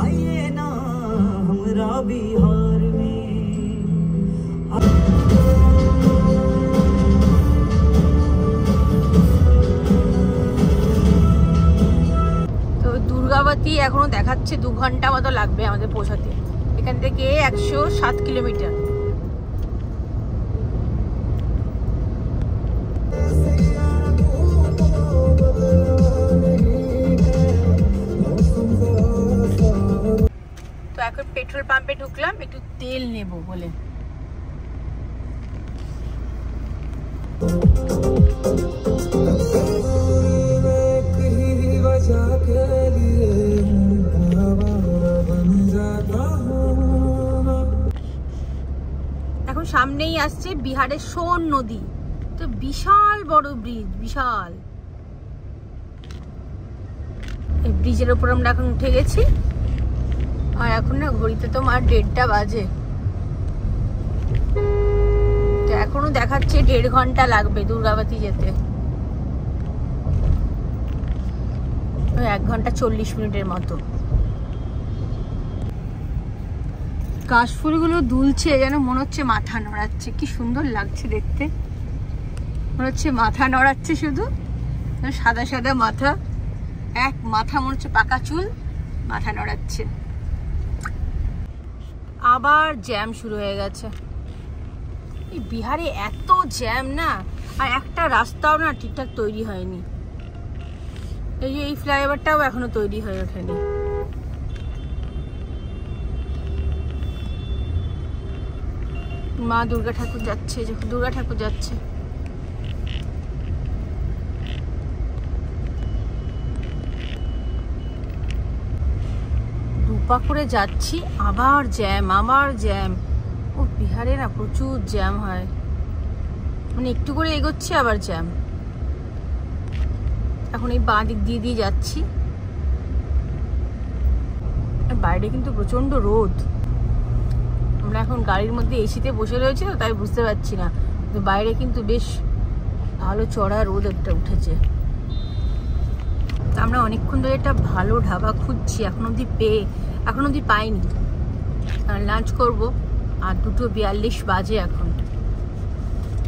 आइए ना हमरा बिहार में। তো দুর্গাবতী এখনো দেখাচ্ছে 2 ঘন্টা মতো লাগবে আমাদের পৌঁছাতে। এখান থেকে 107 কিলোমিটার। এখন পেট্রোল পাম্পে ঢুকলাম একটু তেল নেব বলে। তো সামনেই আসছে বিহারের সোন নদী, তো বিশাল বড় ব্রিজ, বিশাল। এই ব্রিজের উপর আমরা এখন উঠে গেছি, আর এখন না ঘড়িতে তো আর 1:30 বাজে, তো এখনো দেখাচ্ছে 1.5 ঘন্টা লাগবে দুর্গাবতী যেতে। 1 ঘন্টা 40 মিনিটের মতো। কাশফুলগুলো দুলছে, যেন মনে হচ্ছে মাথা নড়াচ্ছে, কি সুন্দর লাগছে দেখতে, মনে হচ্ছে মাথা নড়াচ্ছে, শুধু সাদা সাদা মাথা, এক মাথা মনে হচ্ছে পাকা চুল, মাথা নড়াচ্ছে। আবার জ্যাম শুরু হয়ে গেছে। এই বিহারে এত জ্যাম না, আর একটা রাস্তাও না ঠিকঠাক তৈরি হয়নি। এই যে এই ফ্লাইওভারটাও এখনো তৈরি হয়ে ওঠেনি। মা দুর্গা ঠাকুর যাচ্ছে, দুর্গা ঠাকুর যাচ্ছে। দুপা করে যাচ্ছি, আবার জ্যাম, আবার জ্যাম। ও বিহারে না প্রচুর জ্যাম হয়, মানে একটু করে এগোচ্ছি আবার জ্যাম। এখন এই বাঁ দিক দিয়ে দিয়ে যাচ্ছি, বাইরে কিন্তু প্রচন্ড রোদ। আমরা এখন গাড়ির মধ্যে এসিতে বসে রয়েছি, তো তাই বুঝতে পারছি না, তো বাইরে কিন্তু বেশ ভালো চড়া রোদ একটা উঠেছে। আমরা অনেকক্ষণ ধরে একটা ভালো ঢাবা খুঁজছি, এখন অবধি পাইনি। লাঞ্চ করব, আর 2:42 বাজে এখন।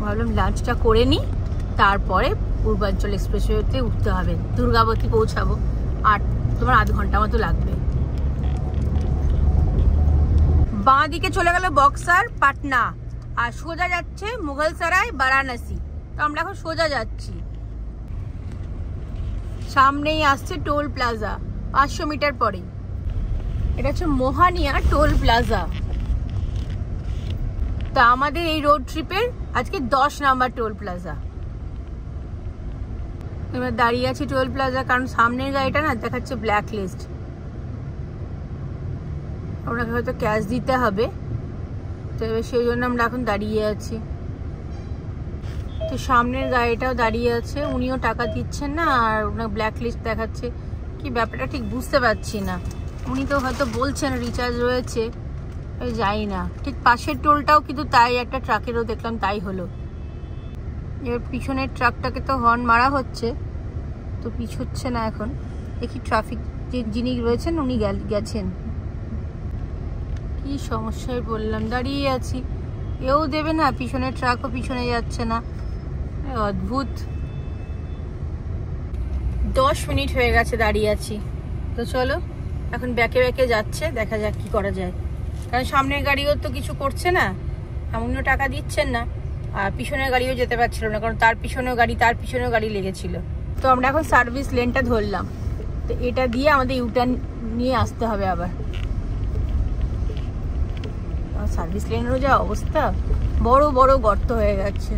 ভাবলাম লাঞ্চটা করে নিই, তারপরে পূর্বাঞ্চল এক্সপ্রেসওয়েতে উঠতে হবে, দুর্গাবতী পৌঁছাবো, আর তোমার 1/2 ঘন্টা মতো লাগবে। বাঁ দিকে চলে গেল বক্সার, পাটনা, আর সোজা যাচ্ছে মুঘলসরাই, বারাণসী। তো আমরা এখন সোজা যাচ্ছি। সামনেই আসছে টোল প্লাজা, 500 মিটার পরেই। এটা হচ্ছে মোহানিয়া টোল প্লাজা। তা আমাদের এই রোড ট্রিপের আজকে 10 নাম্বার টোল প্লাজা। এবার দাঁড়িয়ে আছি টোল প্লাজা, কারণ সামনের গাড়িটা না দেখাচ্ছে ব্ল্যাক লিস্ট, ওনাকে হয়তো ক্যাশ দিতে হবে, তো সেই জন্য আমরা এখন দাঁড়িয়ে আছি। তো সামনের গাড়িটাও দাঁড়িয়ে আছে, উনিও টাকা দিচ্ছেন না, আর ওনার ব্ল্যাক লিস্ট দেখাচ্ছে। কি ব্যাপারটা ঠিক বুঝতে পারছি না, উনি তো হয়তো বলছেন রিচার্জ রয়েছে, যাই না। ঠিক পাশের টোলটাও কিন্তু তাই, একটা ট্রাকেরও দেখলাম তাই হলো। এবার পিছনের ট্রাকটাকে তো হর্ন মারা হচ্ছে, তো পিছোচ্ছে না। এখন দেখি ট্রাফিক যিনি রয়েছেন উনি গেছেন। কি সমস্যায় বললাম, দাঁড়িয়ে আছি, এও দেবে না, পিছনের ট্রাকও পিছনে যাচ্ছে না, অদ্ভুত। 10 মিনিট হয়ে গেছে দাঁড়িয়ে আছি, তো চলো এখন ব্যাকে ব্যাকে যাচ্ছে, দেখা যাক কি করা যায়। কারণ সামনের গাড়িও তো কিছু করছে না, এমনও টাকা দিচ্ছেন না, আর পিছনের গাড়িও যেতে পারছিল না, কারণ তার পিছনেও গাড়ি লেগেছিল। তো আমরা এখন সার্ভিস লেনটা ধরলাম, তো এটা দিয়ে আমাদের ইউটার্ন নিয়ে আসতে হবে আবার। সার্ভিস লেনেরও যা অবস্থা, বড় বড় গর্ত হয়ে গেছে।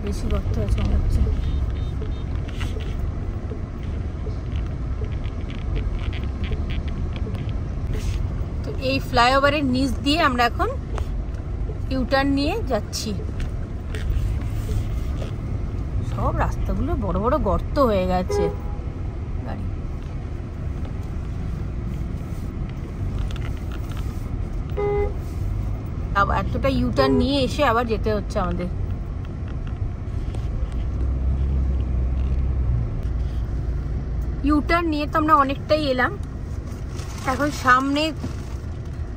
বেশি গর্ত আছে মনে হচ্ছে। তো এই ফ্লাইওভারের নিচ দিয়ে আমরা এখন ইউটার্ন নিয়ে যাচ্ছি। সব রাস্তাগুলো বড় বড় গর্ত হয়ে গেছে। গাড়ি আবার এতটা ইউটার্ন নিয়ে এসে আবার যেতে হচ্ছে আমাদের। ইউটার্ন নিয়ে তো আমরা অনেকটাই এলাম। এখন সামনে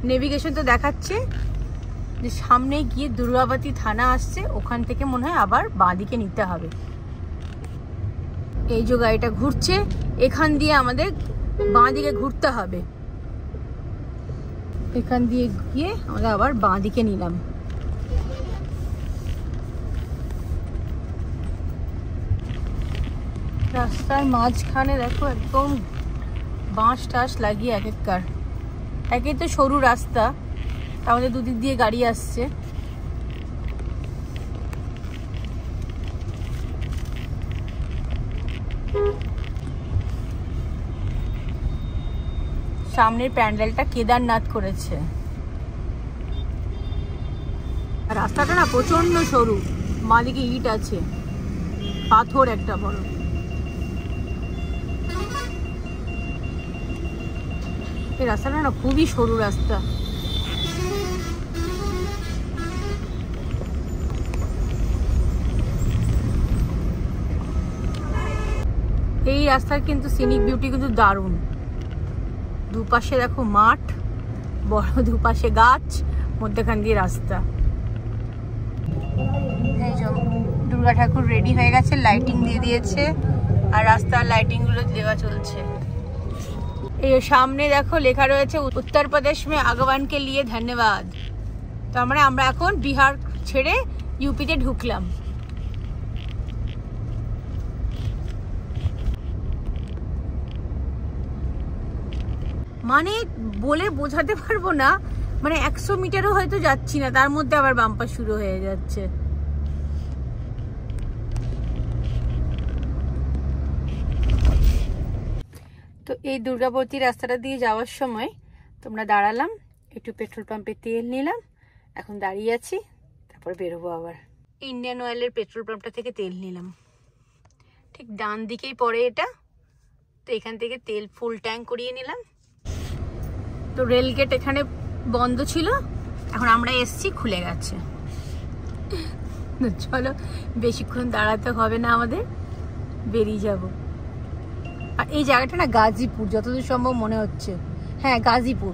নেভিগেশন তো দেখাচ্ছে যে সামনে গিয়ে দুর্গাবতী থানা আসছে, ওখান থেকে মনে হয় আবার বাঁদিকে নিতে হবে। এই যে গাড়িটা ঘুরছে, এখান দিয়ে আমাদের বাঁদিকে ঘুরতে হবে। এখান দিয়ে গিয়ে আমরা আবার বাঁদিকে নিলাম। রাস্তার মাঝখানে দেখো একদম বাঁশ টাস লাগিয়ে একে তো সরু রাস্তা, আমাদের দুদিক দিয়ে গাড়ি আসছে। সামনের প্যান্ডেলটা কেদারনাথ করেছে। রাস্তাটা না প্রচন্ড সরু, বাঁদিকে ইট আছে, পাথর একটা বড়। এই রাস্তাটা না খুবই সরু রাস্তা। এই রাস্তার কিন্তু সিনিক বিউটি কিন্তু দারুণ। দুপাশে দেখো মাঠ, বড় দুপাশে গাছ, মধ্যখান দিয়ে রাস্তা। এই যে দুর্গা ঠাকুর রেডি হয়ে গেছে, লাইটিং দিয়ে দিয়েছে, আর রাস্তার লাইটিং গুলো দেওয়া চলছে। এই সামনে দেখো লেখা রয়েছে উত্তর প্রদেশ মে আগবানকে লিয়ে ধন্যবাদ। তো আমরা এখন বিহার ছেড়ে ইউপিতে ঢুকলাম। মানে বলে বোঝাতে পারবো না, মানে 100 মিটারও হয়তো যাচ্ছি না, তার মধ্যে আবার বাম্পার শুরু হয়ে যাচ্ছে। তো এই দুর্গাবতী রাস্তাটা দিয়ে যাওয়ার সময় তোমরা দাঁড়ালাম, একটু পেট্রোল পাম্পে তেল নিলাম, এখন দাঁড়িয়ে আছি, তারপর বেরোবো আবার। ইন্ডিয়ান অয়েলের পেট্রোল পাম্পটা থেকে তেল নিলাম, ঠিক ডান দিকেই পড়ে এটা। তো এখান থেকে তেল ফুল ট্যাঙ্ক করিয়ে নিলাম। তো রেল গেট এখানে বন্ধ ছিল, এখন আমরা এসছি, খুলে গেছে। চলো বেশিক্ষণ দাঁড়াতে হবে না আমাদের, বেরিয়ে যাব। আর এই জায়গাটা না গাজীপুর, যতদূর সম্ভব মনে হচ্ছে। হ্যাঁ, গাজীপুর।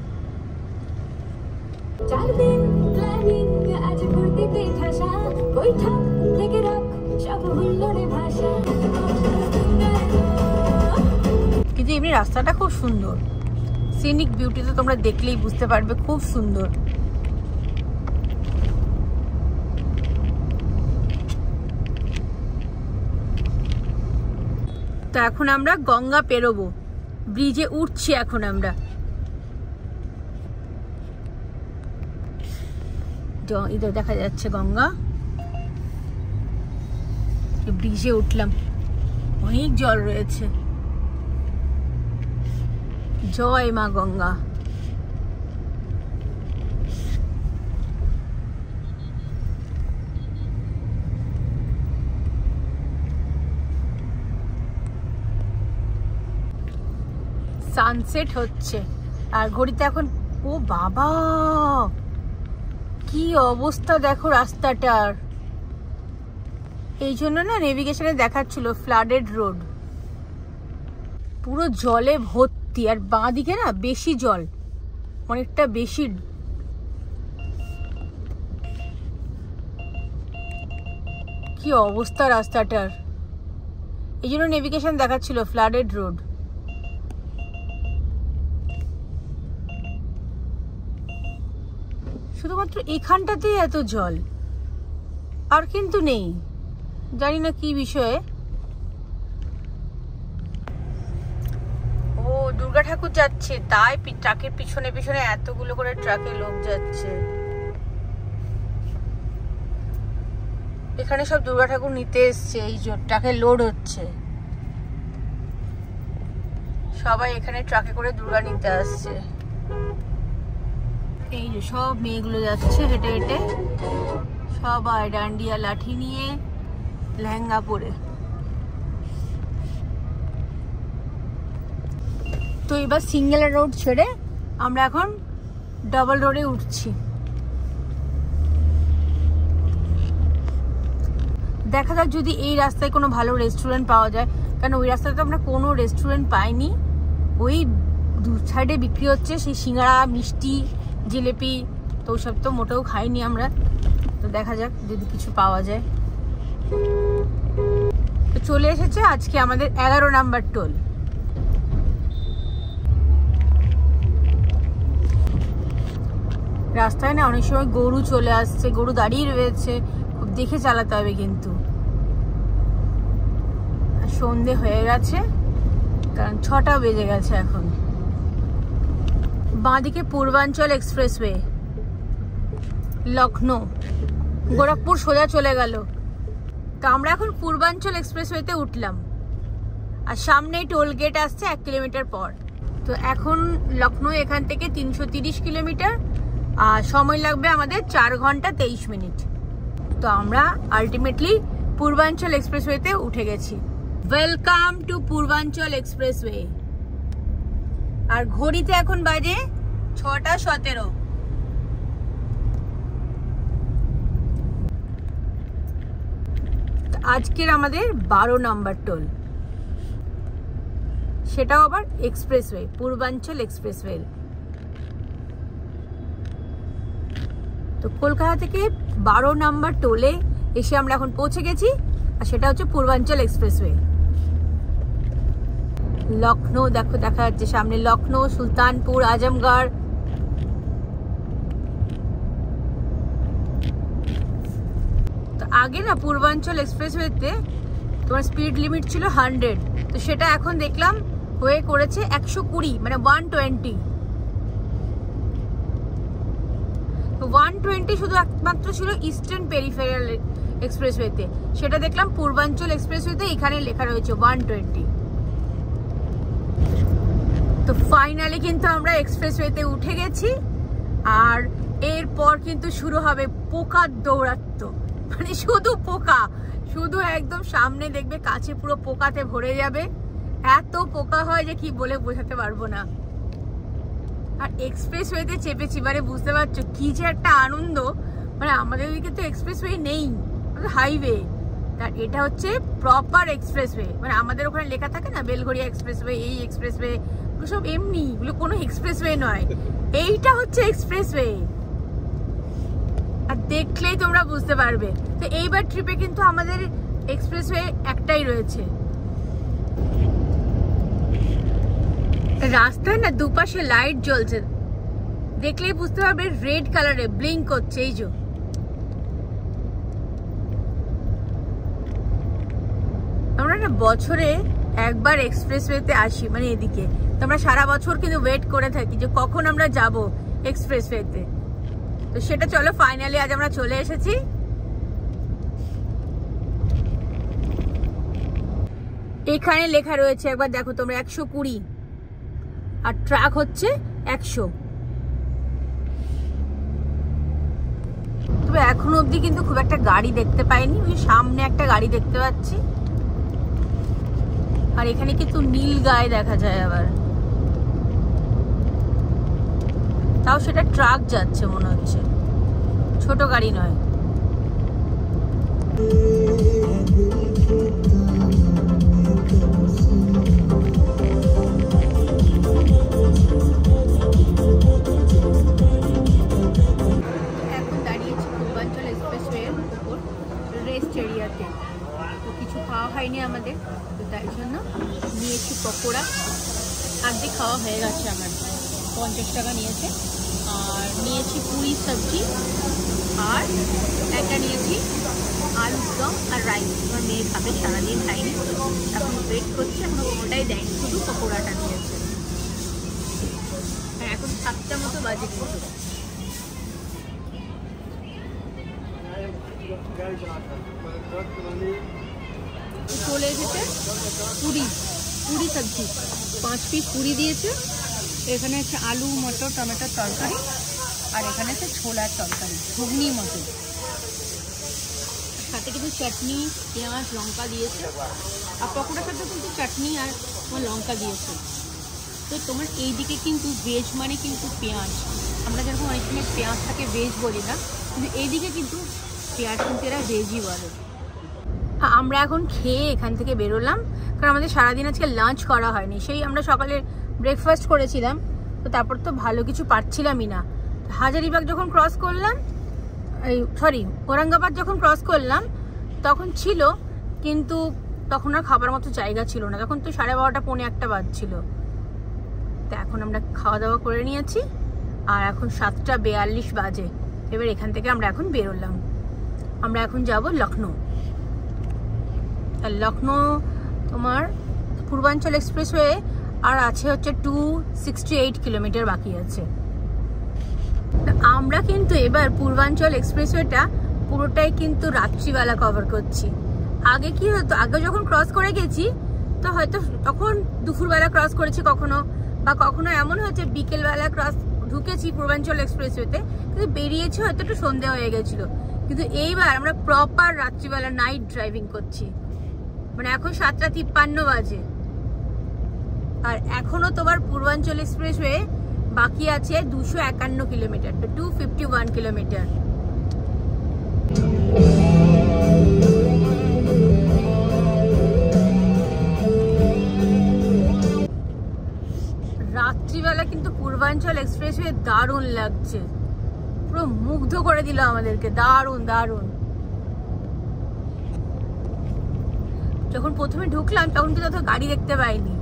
কিন্তু এমনি রাস্তাটা খুব সুন্দর, সিনিক বিউটি তো তোমরা দেখলেই বুঝতে পারবে, খুব সুন্দর। তো এখন আমরা গঙ্গা পেরোবো, ব্রিজে উঠছি এখন আমরা। ইধর দেখা যাচ্ছে গঙ্গা, ব্রিজে উঠলাম, অনেক জল রয়েছে। জয় মা গঙ্গা। সানসেট হচ্ছে আর ঘড়িতে এখন, ও বাবা কি অবস্থা দেখো রাস্তাটার। এই জন্য না নেভিগেশনে দেখাচ্ছিল ফ্লাডেড রোড, পুরো জলে ভর্তি। আর বাঁ দিকে না বেশি জল, অনেকটা বেশি। কি অবস্থা রাস্তাটার, এই জন্য নেভিগেশন দেখাচ্ছিল ফ্লাডেড রোড। শুধুমাত্র এখানটাতেই এত জল, আর কিন্তু নেই, জানি না কি বিষয়ে। ও দুর্গা ঠাকুর যাচ্ছে, তাই ট্রাকের পিছনে পিছনে এতগুলো করে ট্রাকে লোক যাচ্ছে। এখানে সব দুর্গা ঠাকুর নিতে এসছে, এই যে ট্রাকে লোড হচ্ছে, সবাই এখানে ট্রাকে করে দুর্গা নিতে আসছে। এই যে সব মেয়েগুলো যাচ্ছে হেঁটে হেঁটে, সবাই ডান্ডিয়া লাঠি নিয়ে, লেহেঙ্গা পরে। তো এবার সিঙ্গেল রোড ছেড়ে আমরা এখন ডাবল রোডে উঠছি। দেখা যাক যদি এই রাস্তায় কোনো ভালো রেস্টুরেন্ট পাওয়া যায়, কারণ ওই রাস্তায় তো আমরা কোনো রেস্টুরেন্ট পাইনি। ওই দু সাইডে বিক্রি হচ্ছে সেই সিঙ্গাড়া, মিষ্টি, জিলেপি, তো ওসব তো মোটেও খাইনি আমরা। তো দেখা যাক যদি কিছু পাওয়া যায়। তো চলে এসেছে আজকে আমাদের 11 নাম্বার টোল। রাস্তায় না অনেক সময় গরু চলে আসছে, গরু দাঁড়িয়ে রয়েছে, খুব দেখে চালাতে হবে কিন্তু। সন্ধে হয়ে গেছে, কারণ 6টা বেজে গেছে এখন। বাঁদিকে পূর্বাঞ্চল এক্সপ্রেসওয়ে, লখনৌ, গোরখপুর সোজা চলে গেল। তো আমরা এখন পূর্বাঞ্চল এক্সপ্রেসওয়েতে উঠলাম, আর সামনেই টোল গেট আসছে 1 কিলোমিটার পর। তো এখন লখনৌ এখান থেকে 330 কিলোমিটার, আর সময় লাগবে আমাদের 4 ঘন্টা 23 মিনিট। তো আমরা আলটিমেটলি পূর্বাঞ্চল এক্সপ্রেসওয়েতে উঠে গেছি। ওয়েলকাম টু পূর্বাঞ্চল এক্সপ্রেসওয়ে। আর ঘড়িতে এখন বাজে 6:17। আজকের আমাদের 12 নম্বর টোল, সেটাও আবার এক্সপ্রেসওয়ে, পূর্বাঞ্চল এক্সপ্রেসওয়ে। তো কলকাতা থেকে 12 নম্বর টোলে এসে আমরা এখন পৌঁছে গেছি, আর সেটা হচ্ছে পূর্বাঞ্চল এক্সপ্রেসওয়ে। লখনৌ দেখো, দেখা যাচ্ছে সামনে লখনৌ, সুলতানপুর, আজমগড়। তো আগে না পূর্বাঞ্চল এক্সপ্রেসওয়েতে তোমার স্পিড লিমিট ছিল 100, তো সেটা এখন দেখলাম হয়ে করেছে 120, মানে 120। তো 120 শুধু একমাত্র ছিল ইস্টার্ন পেরিফেরাল এক্সপ্রেসওয়েতে, সেটা দেখলাম পূর্বাঞ্চল এক্সপ্রেসওয়েতে এখানে লেখা রয়েছে 120। তো ফাইনালি কিন্তু আমরা এক্সপ্রেসওয়েতে উঠে গেছি, আর এরপর কিন্তু শুরু হবে পোকার দৌরাত্ম্য। মানে শুধু পোকা, শুধু একদম সামনে দেখবে কাছে পুরো পোকাতে ভরে যাবে। এত পোকা হয় যে কি বলে বোঝাতে পারবো না। আর এক্সপ্রেসওয়েতে চেপেছি, মানে বুঝতে পারছো কি যে একটা আনন্দ। মানে আমাদের ওইদিকে তো এক্সপ্রেসওয়ে নেই, হাইওয়ে। আর এটা হচ্ছে প্রপার এক্সপ্রেসওয়ে, মানে আমাদের ওখানে লেখা থাকে না বেলঘড়িয়া এক্সপ্রেসওয়ে, এই এক্সপ্রেসওয়ে, ওগুলো সব এমনি, ওগুলো কোনো এক্সপ্রেসওয়ে নয়। এইটা হচ্ছে এক্সপ্রেসওয়ে, আর দেখলেই তোমরা বুঝতে পারবে। তো এইবার ট্রিপে কিন্তু আমাদের এক্সপ্রেসওয়ে একটাই রয়েছে। রাস্তায় না দুপাশে লাইট জ্বলছে, দেখলেই বুঝতে পারবে, রেড কালারে ব্লিঙ্ক করছে। এই যে আমরা না বছরে একবার এক্সপ্রেসওয়েতে আসি, মানে এদিকে। তো আমরা সারা বছর কিন্তু ওয়েট করে থাকি যে কখন আমরা যাব এক্সপ্রেসওয়েতে। তো সেটা চলো, ফাইনালি আজ আমরা চলে এসেছি। এখানে লেখা রয়েছে, একবার দেখো তোমরা, 120, আর ট্রাক হচ্ছে 100। তবে এখনো অবধি কিন্তু খুব একটা গাড়ি দেখতে পাইনি। ওই সামনে একটা গাড়ি দেখতে পাচ্ছি, আর এখানে কিন্তু নীল গায়ে দেখা যায় আবার, তাও সেটা ট্রাক যাচ্ছে মনে হচ্ছে, ছোট গাড়ি নয়। এখন দাঁড়িয়েছি পূর্বাঞ্চল এক্সপ্রেসওয়ের উপর রেস্ট এরিয়াতে। তো কিছু খাওয়া হয়নি আমাদের, তো তাই জন্য নিয়েছি পকোড়া। আর্ধেক খাওয়া হয়ে গেছে আমার, 50 টাকা নিয়েছে। আর নিয়েছি পুরি সবজি, আর একটা নিয়েছি আলুর দম আর রাইস। আমার মেয়ে খাবে, সারাদিন খাইনি, এখন ওয়েট করছে, এখন ওটাই দেয়নি, শুধু পকোড়াটা নিয়েছে। হ্যাঁ, এখন 7টা মতো বাজে কিন্তু। চলে এসেছে পুরি, পুরি সবজি, 5 পিস পুরি দিয়েছে। এখানে আছে আলু, মটর, টমেটোর তরকারি, আর এখানে আছে ছোলার তরকারি, ঘুগনি মতো। সাথে কিন্তু চাটনি, পেঁয়াজ, লঙ্কা দিয়েছে। আর পকোড়ার সাথে কিন্তু চাটনি আর তোমার লঙ্কা দিয়েছে। তো তোমার এইদিকে কিন্তু ভেজ মানে কিন্তু পেঁয়াজ, আমরা যেরকম অনেক সময় পেঁয়াজটাকে ভেজ বলি না, কিন্তু এইদিকে কিন্তু পেঁয়াজ কিন্তু এরা ভেজই বলে। আমরা এখন খেয়ে এখান থেকে বেরোলাম, কারণ আমাদের সারাদিন আজকে লাঞ্চ করা হয়নি। সেই আমরা সকালে ব্রেকফাস্ট করেছিলাম, তো তারপর তো ভালো কিছু পাচ্ছিলামই না। হাজারিবাগ যখন ক্রস করলাম, ঔরঙ্গাবাদ যখন ক্রস করলাম তখন ছিল, কিন্তু তখন আর খাবার মতো জায়গা ছিল না। তখন তো 12:30 পৌনে 1 বাজছিল। তো এখন আমরা খাওয়া দাওয়া করে নিয়েছি, আর এখন 7:42 বাজে। এবার এখান থেকে আমরা এখন বেরোলাম। আমরা এখন যাব লখনৌ। আর লখনৌ তোমার পূর্বাঞ্চল এক্সপ্রেসওয়ে আর আছে হচ্ছে 268 কিলোমিটার বাকি আছে। আমরা কিন্তু এবার পূর্বাঞ্চল এক্সপ্রেসওয়েটা পুরোটাই কিন্তু রাত্রিবেলা কভার করছি। আগে কি হতো, আগে যখন ক্রস করে গেছি তো হয়তো তখন দুপুরবেলা ক্রস করেছি কখনো, বা কখনো এমন হয়েছে বিকেলবেলা ঢুকেছি পূর্বাঞ্চল এক্সপ্রেসওয়েতে, কিন্তু বেরিয়েছি হয়তো একটু সন্ধে হয়ে গেছিল। কিন্তু এইবার আমরা প্রপার রাত্রিবেলা নাইট ড্রাইভিং করছি। মানে এখন 7:53 বাজে, আর এখনো তোমার পূর্বাঞ্চল এক্সপ্রেসওয়ে বাকি আছে 251 কিলোমিটার, 251 কিলোমিটার। রাত্রিবেলা কিন্তু পূর্বাঞ্চল এক্সপ্রেসওয়ে দারুণ লাগছে, পুরো মুগ্ধ করে দিল আমাদেরকে, দারুণ দারুণ। যখন প্রথমে ঢুকলাম তখন কিন্তু অত গাড়ি দেখতে পাইনি,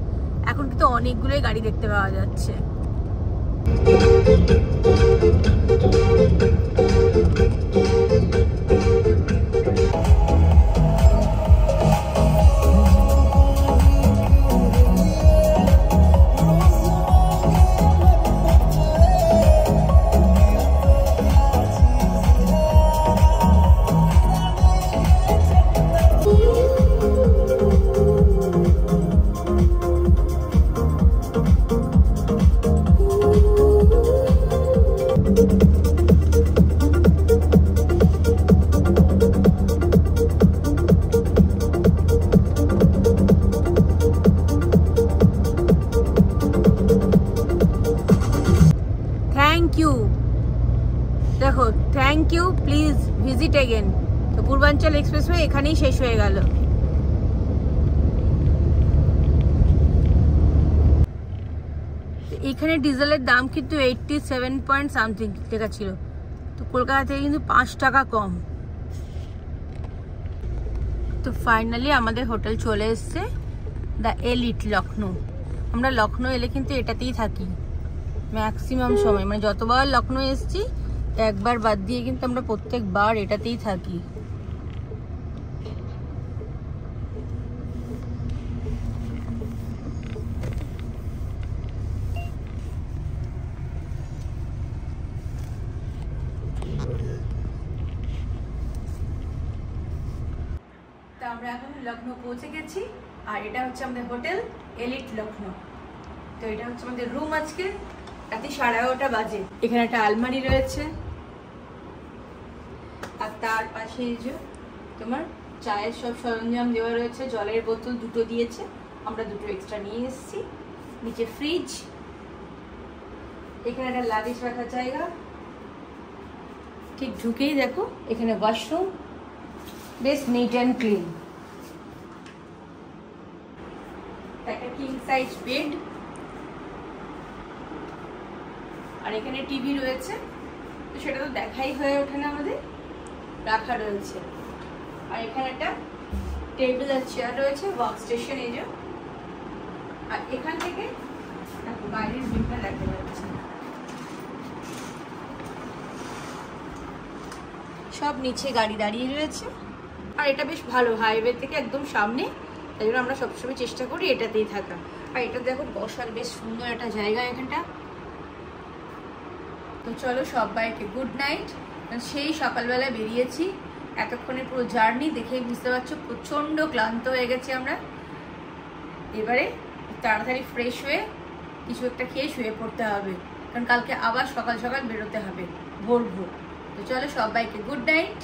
এখন কিন্তু অনেকগুলোই গাড়ি দেখতে পাওয়া যাচ্ছে। দেখো, thank you, please visit again. তো পূর্বাঞ্চল এক্সপ্রেসওয়ে এখানেই শেষ হয়ে গেল। এখানে ডিজেলের দাম কিন্তু 87 পয়েন্ট সামথিং টাকা ছিল, তো কলকাতা থেকে কিন্তু 5 টাকা কম। তো ফাইনালি আমাদের হোটেল চলে এসছে, দ্য এলিট লখনৌ। আমরা লখনৌ এলে কিন্তু এটাতেই থাকি ম্যাক্সিমাম সময়, মানে যতবার লখনৌ এসছি একবার বাদ দিয়ে কিন্তু আমরা প্রত্যেকবার এটাতেই থাকি। তো আমরা এখন লখনৌ পৌঁছে গেছি, আর এটা হচ্ছে আমাদের হোটেল এলিট লখনৌ। তো এটা হচ্ছে আমাদের রুম। আজকে রাতে 11:30 বাজে। এখানে একটা আলমারি রয়েছে, আর তার পাশে এই যে তোমার চায়ের সব সরঞ্জাম দেওয়া রয়েছে, জলের বোতল 2টো দিয়েছে, আমরা 2টো এক্সট্রা নিয়ে এসেছি। নিচে ফ্রিজ, এখানে একটা লাগেজ রাখার জায়গা, ঠিক ঢুকেই দেখো এখানে ওয়াশরুম, বেশ নিট অ্যান্ড ক্লিন। একটা কিং সাইজ বেড, আর এখানে টিভি রয়েছে, তো সেটা তো দেখাই হয়ে ওঠে না, আমাদের রাখা রয়েছে। আর এখানে একটা টেবিল আর চেয়ার রয়েছে, ওয়ার্ক স্টেশন এই যে। আর এখান থেকে বাইরের ভিউটা দেখা যাচ্ছে, সব নিচে গাড়ি দাঁড়িয়ে রয়েছে। আর এটা বেশ ভালো, হাইওয়ে থেকে একদম সামনে, তাই জন্য আমরা সবসময় চেষ্টা করি এটাতেই থাকা। আর এটা দেখো বসার বেশ সুন্দর একটা জায়গা এখানটা। তো চলো সবাইকে গুড নাইট। সেই সকালবেলা বেরিয়েছি, এতক্ষণে পুরো জার্নি দেখেই বুঝতে পারছো প্রচণ্ড ক্লান্ত হয়ে গেছি আমরা। এবারে তাড়াতাড়ি ফ্রেশ হয়ে কিছু একটা খেয়ে শুয়ে পড়তে হবে, কারণ কালকে আবার সকাল সকাল বেরোতে হবে, ভোর ভোর। তো চলো সবাইকে গুড নাইট।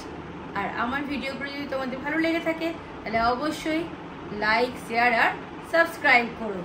আর আমার ভিডিওগুলো যদি তোমাদের ভালো লেগে থাকে তাহলে অবশ্যই লাইক, শেয়ার আর সাবস্ক্রাইব করো।